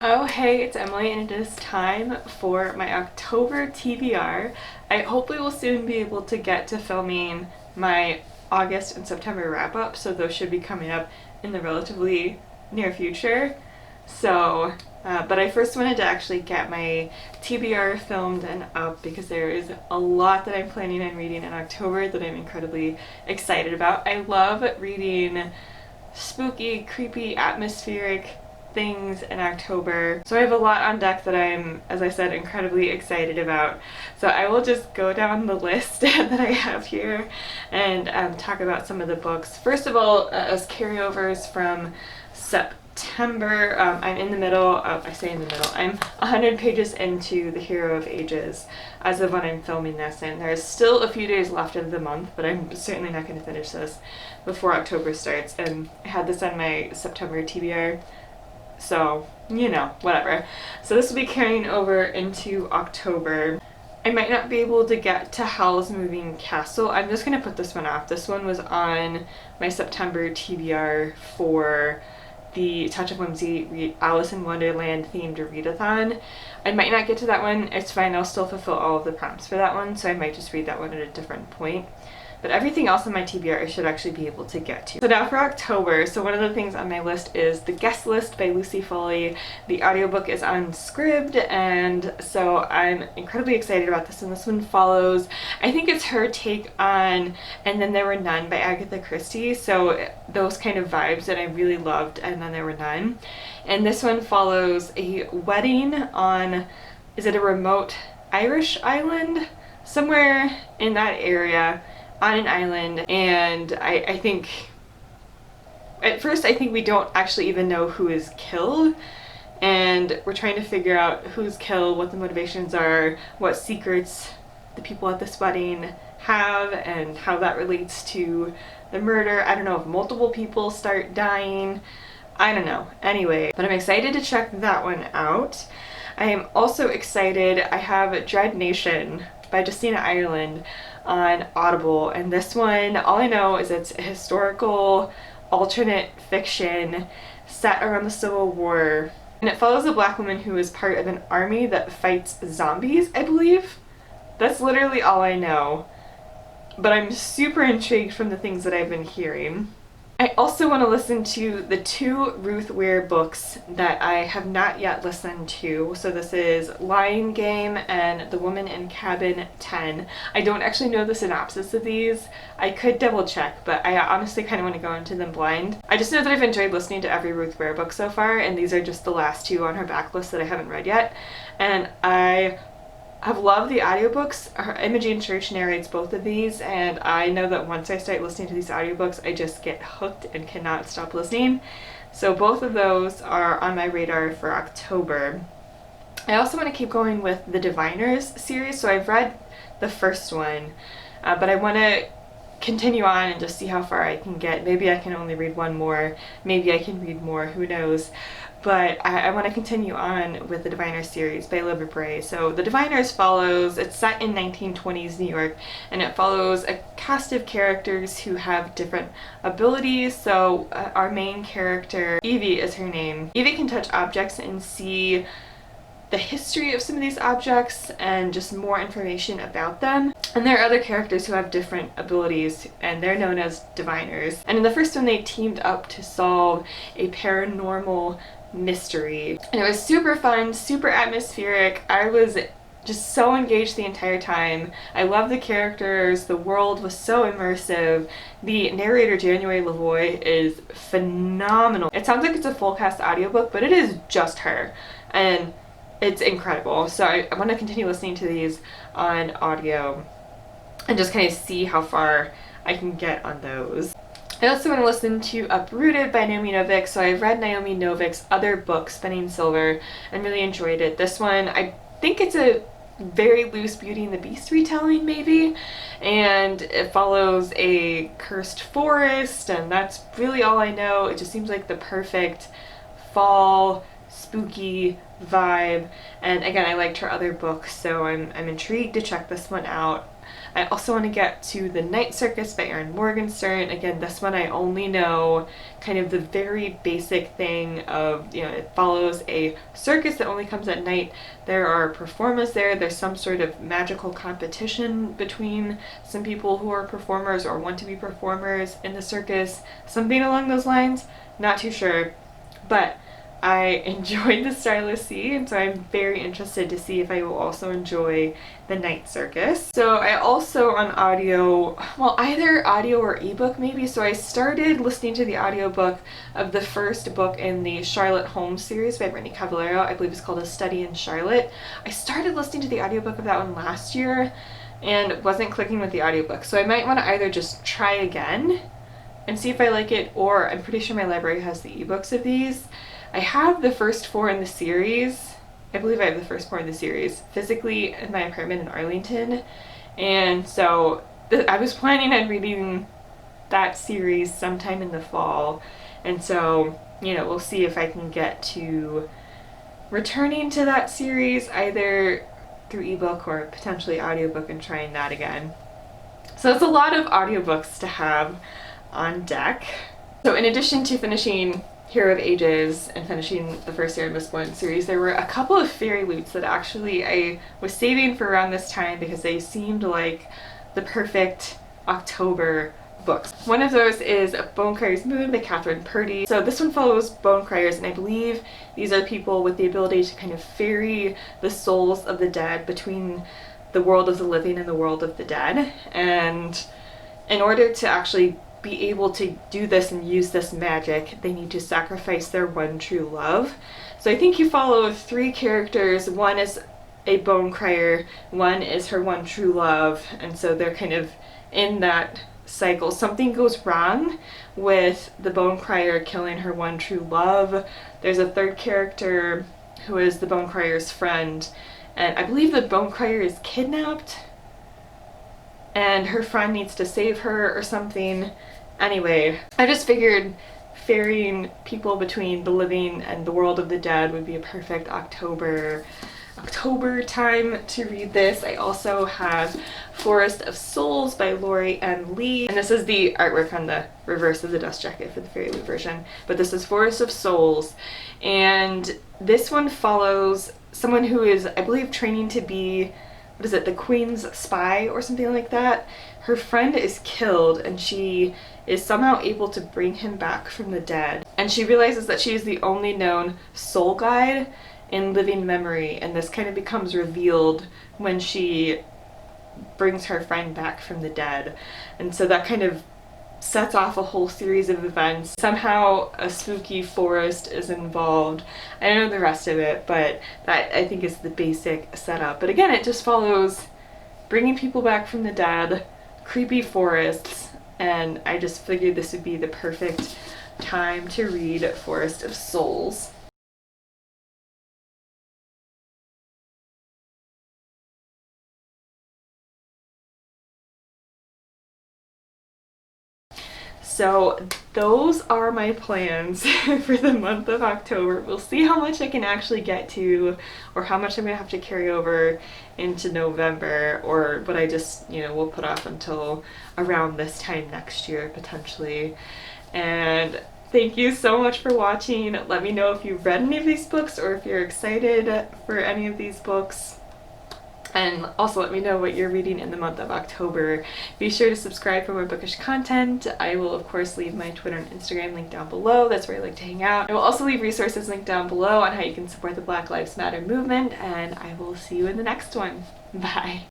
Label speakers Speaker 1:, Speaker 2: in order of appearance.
Speaker 1: Oh hey, it's Emily and it is time for my October TBR. I hopefully will soon be able to get to filming my August and September wrap-up, so those should be coming up in the relatively near future. But I first wanted to actually get my TBR filmed and up because there is a lot that I'm planning on reading in October that I'm incredibly excited about. I love reading spooky, creepy, atmospheric things in October. So I have a lot on deck that I'm, as I said, incredibly excited about. So I will just go down the list that I have here and talk about some of the books. First of all, as carryovers from September, I'm in the middle of, I say in the middle, I'm 100 pages into The Hero of Ages as of when I'm filming this, and there's still a few days left of the month, but I'm certainly not going to finish this before October starts. And I had this on my September TBR, so, you know, whatever. So this will be carrying over into October. I might not be able to get to Howl's Moving Castle. I'm just going to put this one off. This one was on my September TBR for the Touch of Whimsy Alice in Wonderland themed readathon. I might not get to that one. It's fine. I'll still fulfill all of the prompts for that one, so I might just read that one at a different point. But everything else on my TBR I should actually be able to get to. So now for October, so one of the things on my list is The Guest List by Lucy Foley. The audiobook is on Scribd, and so I'm incredibly excited about this, and this one follows, I think it's her take on And Then There Were None by Agatha Christie, so those kind of vibes that I really loved And Then There Were None. And this one follows a wedding on, is it a remote Irish island? Somewhere in that area, on an island, and I think at first I think we don't actually even know who is killed, and we're trying to figure out who's killed, what the motivations are, what secrets the people at this wedding have, and how that relates to the murder. I don't know if multiple people start dying, I don't know. Anyway, but I'm excited to check that one out. I am also excited, I have Dread Nation by Justina Ireland on Audible, and this one, all I know is it's a historical alternate fiction set around the Civil War, and it follows a black woman who is part of an army that fights zombies, I believe. That's literally all I know, but I'm super intrigued from the things that I've been hearing. I also want to listen to the two Ruth Weir books that I have not yet listened to. So this is Lying Game and The Woman in Cabin 10. I don't actually know the synopsis of these. I could double check, but I honestly kind of want to go into them blind. I just know that I've enjoyed listening to every Ruth Weir book so far, and these are just the last two on her backlist that I haven't read yet. And I've loved the audiobooks. Imogen Church narrates both of these, and I know that once I start listening to these audiobooks, I just get hooked and cannot stop listening. So both of those are on my radar for October. I also want to keep going with the Diviners series, so I've read the first one, but I want to continue on and just see how far I can get. Maybe I can only read one more, maybe I can read more, who knows. But I want to continue on with the Diviners series by Libba Bray. So the Diviners follows, it's set in 1920s New York, and it follows a cast of characters who have different abilities. So our main character, Evie is her name. Evie can touch objects and see the history of some of these objects and just more information about them. And there are other characters who have different abilities, and they're known as Diviners. And in the first one, they teamed up to solve a paranormal mystery, and it was super fun, super atmospheric. I was just so engaged the entire time. I love the characters, the world was so immersive. The narrator, January Lavoie, is phenomenal. It sounds like it's a full cast audiobook, but it is just her, and it's incredible. So I want to continue listening to these on audio and just kind of see how far I can get on those. I also want to listen to Uprooted by Naomi Novik. So I've read Naomi Novik's other book, Spinning Silver, and really enjoyed it. This one, I think it's a very loose Beauty and the Beast retelling maybe, and it follows a cursed forest, and that's really all I know. It just seems like the perfect fall spooky vibe, and again, I liked her other books, so I'm intrigued to check this one out. I also want to get to The Night Circus by Erin Morgenstern. Again, this one I only know kind of the very basic thing of, you know, it follows a circus that only comes at night. There are performers there. There's some sort of magical competition between some people who are performers or want to be performers in the circus. Something along those lines. Not too sure. But I enjoyed the Stalah Sea, and so I'm very interested to see if I will also enjoy The Night Circus. So I also on audio, well, either audio or ebook maybe, so I started listening to the audiobook of the first book in the Charlotte Holmes series by Brittany Cavallaro. I believe it's called A Study in Charlotte. I started listening to the audiobook of that one last year and wasn't clicking with the audiobook, so I might want to either just try again and see if I like it, or I'm pretty sure my library has the ebooks of these. I have the first 4 in the series. I believe I have the first 4 in the series physically in my apartment in Arlington, and so I was planning on reading that series sometime in the fall, and so, you know, we'll see if I can get to returning to that series either through ebook or potentially audiobook and trying that again. So it's a lot of audiobooks to have on deck. So in addition to finishing Hero of Ages and finishing the first Erin Morgenstern series, there were a couple of fairy loots that actually I was saving for around this time because they seemed like the perfect October books. One of those is Bone Crier's Moon by Catherine Purdy. So this one follows bone criers, and I believe these are people with the ability to kind of ferry the souls of the dead between the world of the living and the world of the dead. And in order to actually be able to do this and use this magic, they need to sacrifice their one true love. So I think you follow 3 characters. One is a bone crier, one is her one true love, and so they're kind of in that cycle. Something goes wrong with the bone crier killing her one true love. There's a 3rd character who is the bone crier's friend, and I believe the bone crier is kidnapped and her friend needs to save her or something. Anyway, I just figured ferrying people between the living and the world of the dead would be a perfect October time to read this. I also have Forest of Souls by Lori M. Lee, and this is the artwork on the reverse of the dust jacket for the Fairy Loot version, but this is Forest of Souls, and this one follows someone who is, I believe, training to be, what is it, the Queen's spy or something like that. Her friend is killed and she is somehow able to bring him back from the dead, and she realizes that she is the only known soul guide in living memory, and this kind of becomes revealed when she brings her friend back from the dead, and so that kind of sets off a whole series of events. Somehow a spooky forest is involved. I don't know the rest of it, but that I think is the basic setup. But again, it just follows bringing people back from the dead, creepy forests, and I just figured this would be the perfect time to read Forest of Souls. So those are my plans for the month of October. We'll see how much I can actually get to, or how much I'm gonna have to carry over into November, or what I just, you know, will put off until around this time next year potentially. And thank you so much for watching. Let me know if you've read any of these books or if you're excited for any of these books. And also let me know what you're reading in the month of October. Be sure to subscribe for more bookish content. I will of course leave my Twitter and Instagram link down below. That's where I like to hang out. I will also leave resources linked down below on how you can support the Black Lives Matter movement, and I will see you in the next one. Bye.